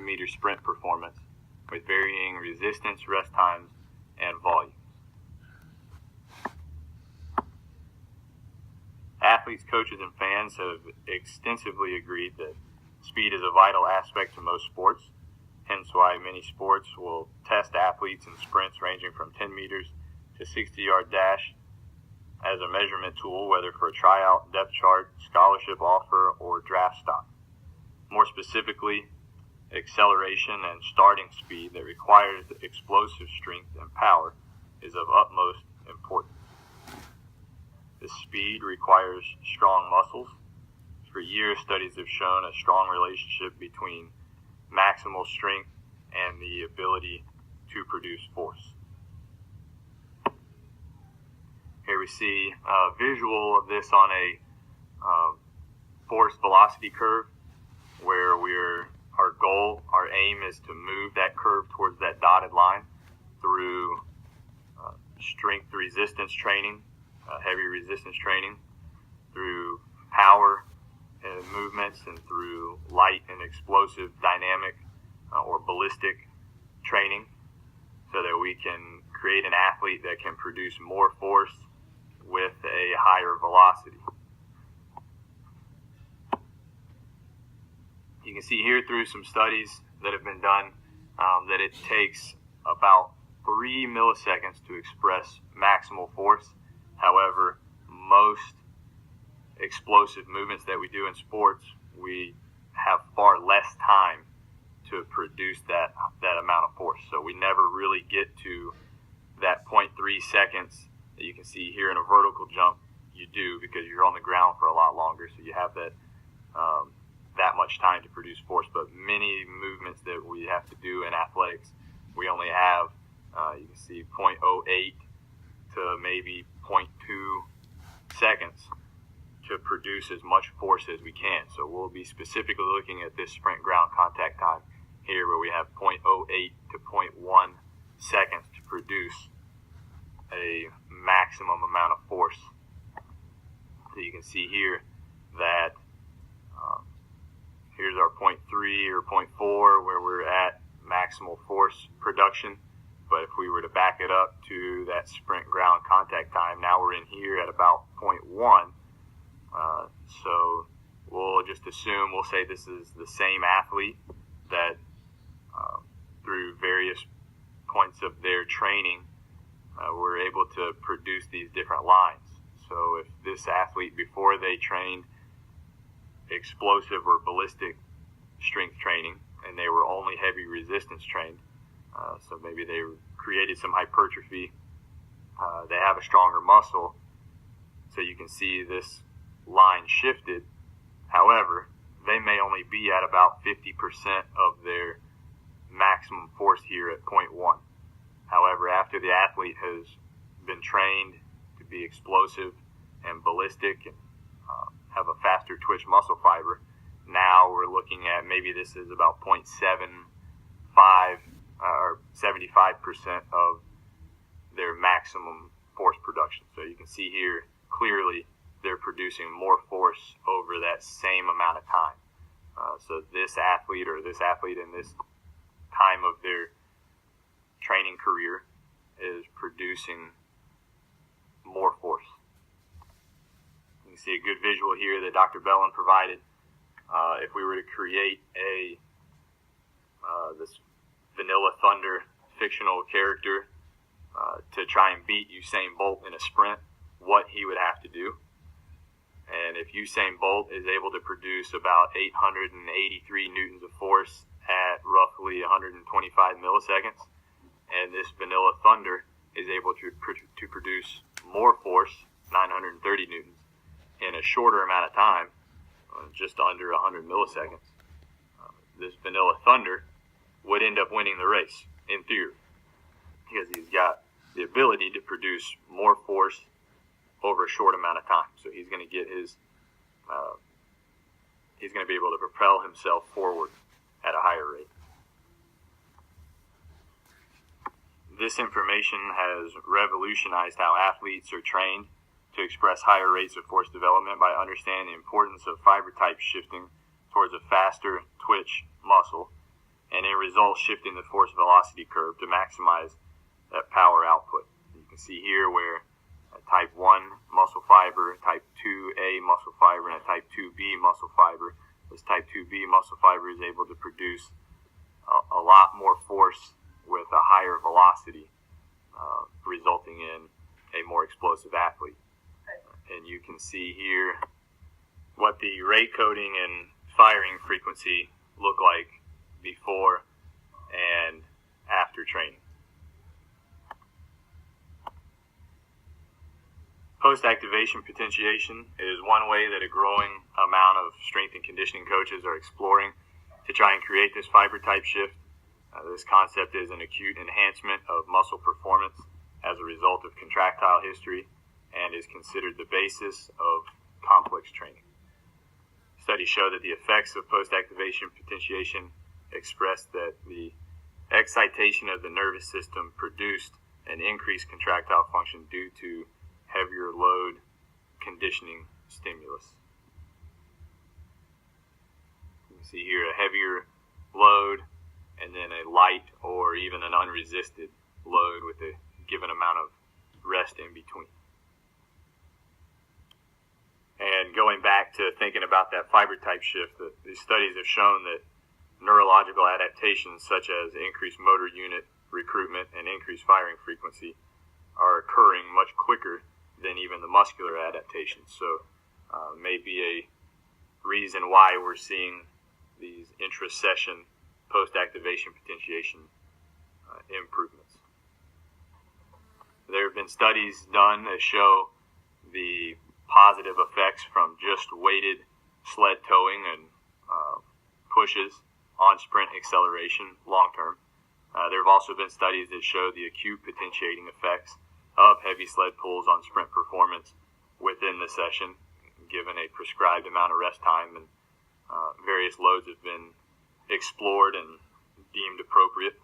meter sprint performance with varying resistance, rest times, and volumes. Athletes, coaches, and fans have extensively agreed that speed is a vital aspect to most sports, hence why many sports will test athletes in sprints ranging from 10 meters to 60-yard dash as a measurement tool, whether for a tryout, depth chart, scholarship offer, or draft stock. More specifically, acceleration and starting speed that requires explosive strength and power is of utmost importance. This speed requires strong muscles. For years, studies have shown a strong relationship between maximal strength and the ability to produce force. Here we see a visual of this on a force velocity curve, where our aim is to move that curve towards that dotted line through strength resistance training, heavy resistance training, through power movements, and through light and explosive dynamic or ballistic training, so that we can create an athlete that can produce more force with a higher velocity. You can see here through some studies that have been done that it takes about 3 milliseconds to express maximal force. However, most explosive movements that we do in sports, we have far less time to produce that amount of force. So we never really get to that 0.3 seconds that you can see here in a vertical jump. You do, because you're on the ground for a lot longer, so you have that much time to produce force. But many movements that we have to do in athletics, we only have, you can see 0.08 to maybe 0.2 seconds to produce as much force as we can. So we'll be specifically looking at this sprint ground contact time here, where we have 0.08 to 0.1 seconds to produce a maximum amount of force. So you can see here that here's our 0.3 or 0.4 where we're at maximal force production. But if we were to back it up to that sprint ground contact time, now we're in here at about 0.1. So we'll just assume, we'll say this is the same athlete that through various points of their training, were able to produce these different lines. So if this athlete, before they trained explosive or ballistic strength training, and they were only heavy resistance trained, so maybe they created some hypertrophy, they have a stronger muscle, so you can see this line shifted. However, they may only be at about 50% of their maximum force here at 0.1. However, after the athlete has been trained to be explosive and ballistic and have a faster twitch muscle fiber, now we're looking at maybe this is about 0.75 or 75% of their maximum force production. So you can see here clearly they're producing more force over that same amount of time. So this athlete in this time of their training career is producing more force. You can see a good visual here that Dr. Bellin provided. If we were to create this Vanilla Thunder fictional character to try and beat Usain Bolt in a sprint, what he would have to do. And if Usain Bolt is able to produce about 883 newtons of force at roughly 125 milliseconds, and this Vanilla Thunder is able to produce more force, 930 newtons, in a shorter amount of time, just under 100 milliseconds, this Vanilla Thunder would end up winning the race, in theory, because he's got the ability to produce more force over a short amount of time. So he's going to get he's going to be able to propel himself forward at a higher rate. This information has revolutionized how athletes are trained to express higher rates of force development by understanding the importance of fiber type shifting towards a faster twitch muscle and in result shifting the force velocity curve to maximize that power output. You can see here where a type 1 muscle fiber, type 2A muscle fiber, and a type 2B muscle fiber, this type 2B muscle fiber is able to produce a lot more force with a higher velocity, resulting in a more explosive athlete. And you can see here what the rate coding and firing frequency look like before and after training. Post-activation potentiation is one way that a growing amount of strength and conditioning coaches are exploring to try and create this fiber type shift. This concept is an acute enhancement of muscle performance as a result of contractile history and is considered the basis of complex training. Studies show that the effects of post-activation potentiation expressed that the excitation of the nervous system produced an increased contractile function due to heavier load conditioning stimulus. You can see here a heavier load and then a light or even an unresisted load with a given amount of rest in between. And going back to thinking about that fiber type shift, these studies have shown that neurological adaptations such as increased motor unit recruitment and increased firing frequency are occurring much quicker than even the muscular adaptations. So may be a reason why we're seeing these intra-session post-activation potentiation improvements. There have been studies done that show the positive effects from just weighted sled towing and pushes on sprint acceleration long term. There have also been studies that show the acute potentiating effects of heavy sled pulls on sprint performance within the session, given a prescribed amount of rest time, and various loads have been explored and deemed appropriate.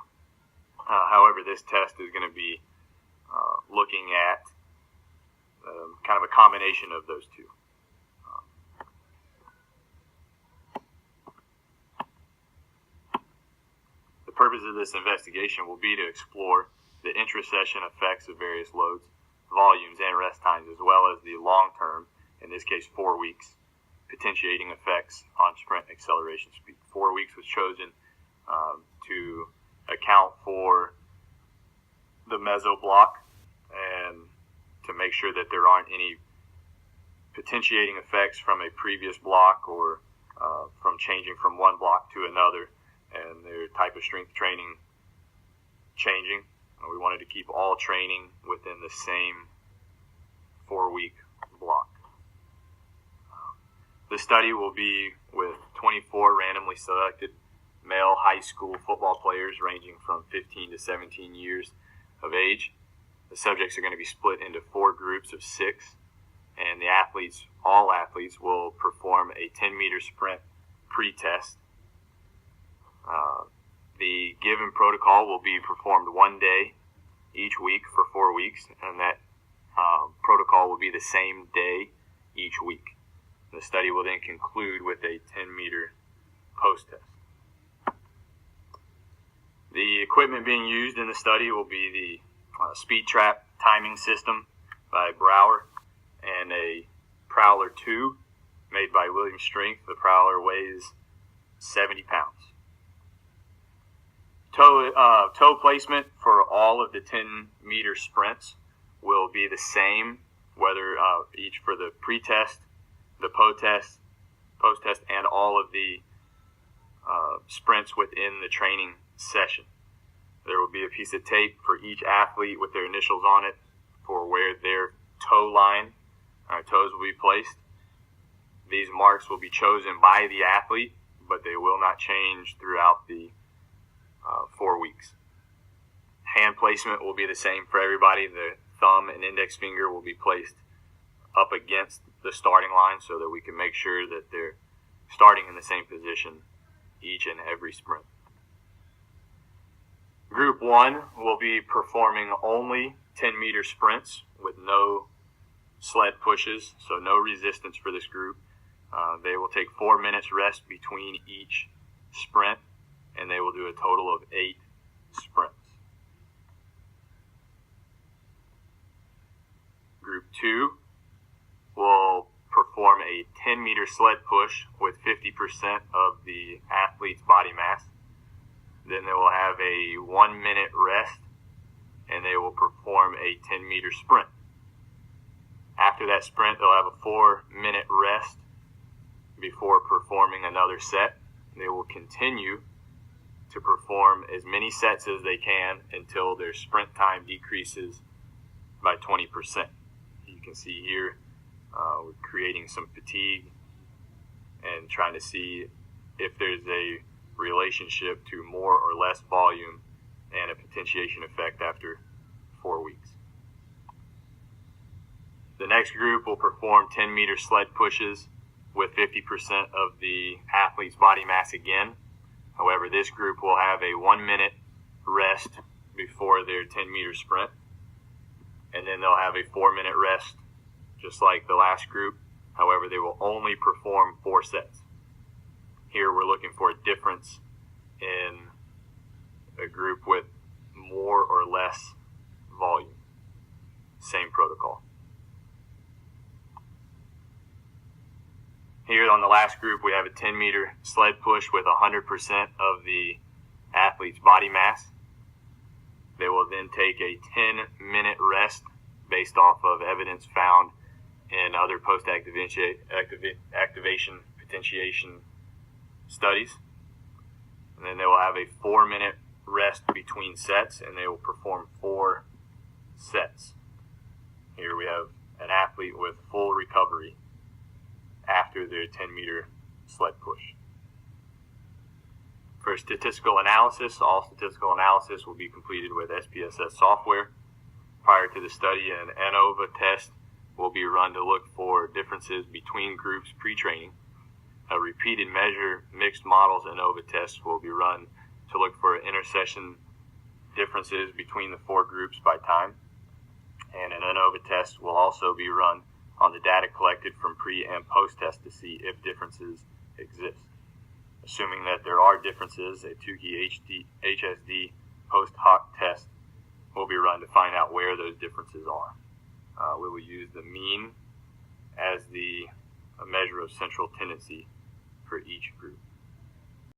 However, this test is going to be looking at kind of a combination of those two. The purpose of this investigation will be to explore the intra-session effects of various loads, volumes, and rest times, as well as the long-term, in this case 4 weeks, potentiating effects on sprint acceleration speed. 4 weeks was chosen to account for the meso block and to make sure that there aren't any potentiating effects from a previous block or from changing from one block to another and their type of strength training changing. We wanted to keep all training within the same 4-week block. The study will be with 24 randomly selected male high school football players ranging from 15 to 17 years of age. The subjects are going to be split into 4 groups of 6, and the athletes, all athletes, will perform a 10-meter sprint pre-test. The given protocol will be performed 1 day each week for 4 weeks, and that protocol will be the same day each week. The study will then conclude with a 10-meter post-test. The equipment being used in the study will be the Speed Trap timing system by Brower and a Prowler 2 made by Williams Strength. The Prowler weighs 70 pounds. Toe placement for all of the 10-meter sprints will be the same, whether each for the pre-test, the post-test, and all of the sprints within the training session. There will be a piece of tape for each athlete with their initials on it for where their toe line, toes will be placed. These marks will be chosen by the athlete, but they will not change throughout the 4 weeks. Hand placement will be the same for everybody. The thumb and index finger will be placed up against the starting line so that we can make sure that they're starting in the same position each and every sprint. Group 1 will be performing only 10-meter sprints with no sled pushes, so no resistance for this group. They will take 4 minutes rest between each sprint and they will do a total of 8 sprints. Group 2 will perform a 10-meter sled push with 50% of the athlete's body mass. Then they will have a 1-minute rest, and they will perform a 10-meter sprint. After that sprint, they'll have a 4-minute rest before performing another set. They will continue to perform as many sets as they can until their sprint time decreases by 20%. You can see here we're creating some fatigue and trying to see if there's a relationship to more or less volume and a potentiation effect after 4 weeks. The next group will perform 10-meter sled pushes with 50% of the athlete's body mass again. However, this group will have a 1-minute rest before their 10-meter sprint, and then they'll have a 4-minute rest just like the last group. However, they will only perform 4 sets. Here we're looking for a difference in a group with more or less volume. Same protocol. Here on the last group, we have a 10-meter sled push with 100% of the athlete's body mass. They will then take a 10-minute rest based off of evidence found in other post-activation potentiation studies. And then they will have a 4-minute rest between sets, and they will perform 4 sets. Here we have an athlete with full recovery after their 10-meter sled push. For statistical analysis, all statistical analysis will be completed with SPSS software. Prior to the study, an ANOVA test will be run to look for differences between groups pre-training. A repeated measure mixed models ANOVA test will be run to look for intersection differences between the 4 groups by time. And an ANOVA test will also be run on the data collected from pre and post test to see if differences exist. Assuming that there are differences, a Tukey HSD post hoc test will be run to find out where those differences are. We will use the mean as the measure of central tendency for each group.